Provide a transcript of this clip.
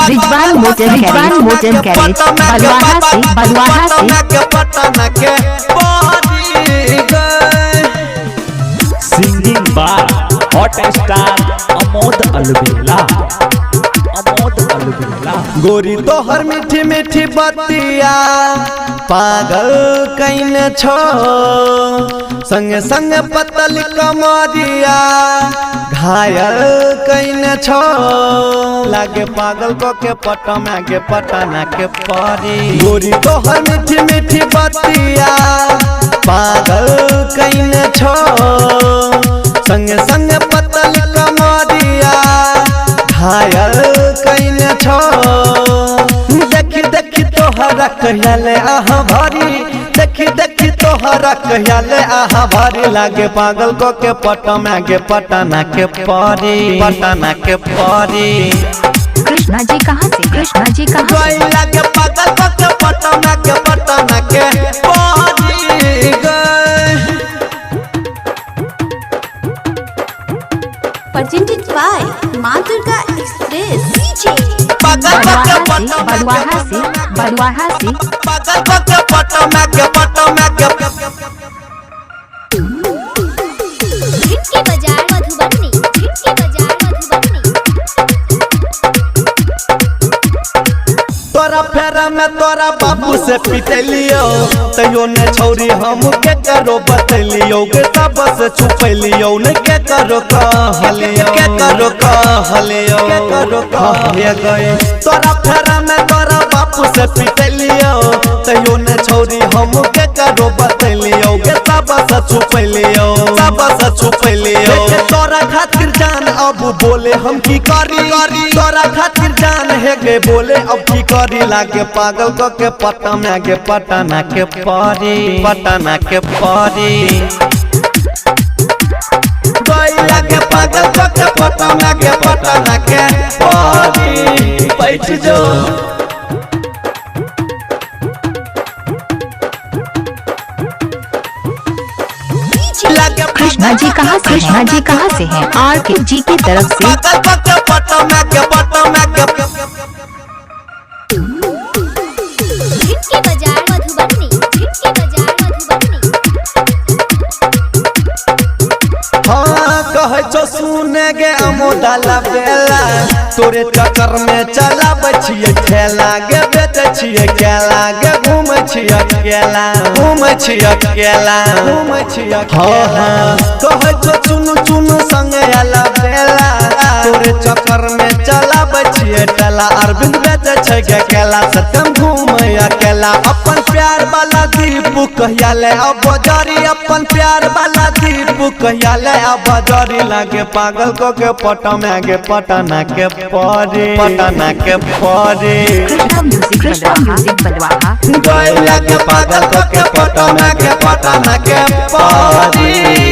Rizwan motor garage Balwaha से singing बार hot star Amod अलबेला। गोरी तोहर मीठी मीठी बतिया पागल कैन छो, संग संग पतल कमरिया घायल कैन छो। लागे पागल को के पटना के पटना के परी। गोरी तोहर मीठी मीठी बतिया पागल कैन छो, संग संग पतल कमरिया घायल कैन छो। देखी देखी तोहरा कहले आहा भारी, देखी देखी तोहरा कहले आहा भारी। लागे पागल को के पटना के पटना के परी, पटना के परी। कृष्णा जी कहाँ से? कृष्णा जी कहाँ से? लागे पागल को के पटना के पटना के परी गए। Presented by माँ दुर्गा एक्सप्रेस। बलवाहा से पागल को के पटना के पटना के झिटके बाजार मधुबनी, झिटके बाजार मधुबनी। तोरा फेरा में तोरा बाबू से पिटलियो, तैयो ने छौरी हम के करो बतलियो। के सब से छुपलियो ने के करो कहलियो, के करो कहलियो, के करो कहलियो गए। तोरा फेरा में तोरा बाबू से पिटलियो, तैयो ने छौरी हम के करो बतलियो। के सब से छुपलियो, सब से छुपलियो। तोरा खातिर जान अब बोले हम की करी, तोरा खातिर जान है गे बोले अब की करी। लागे पागल को के पटना के पटना के परी, पटना के परी। लागे पागल को के पटना के पटना के परी। बैठ जो कृष्णा जी कहाँ से? कृष्णा जी कहाँ से हैं? आर के जी की तरफ से। पागल को के पटना के पटना के झिटके बाजार मधुबनी, झिटके बाजार मधुबनी। हाँ कह जो सुने गे अमोदाला बेला, तोरे चक्कर में चला बचिए खेला गे। बेच छिए केला गे, घूम छिए केला, घूम छिए केला, घूम छिए। हाँ हाँ कह जो चुन चुन संग आला बेला, तोरे चक्कर में चला बचिए टला। अरविंद बेच छै गे केला, सत्यम घूम अकेला। अपन प्यार वाला दीपू कहियाले अब जारी, अपन प्यार वाला दीपू कहियाले अब जारी। लागे पागल को के पटना के पटना के परी, पटना के परी। कृष्णा म्यूजिक बलवाहा। लागे पागल को के पटना के पटना के परी।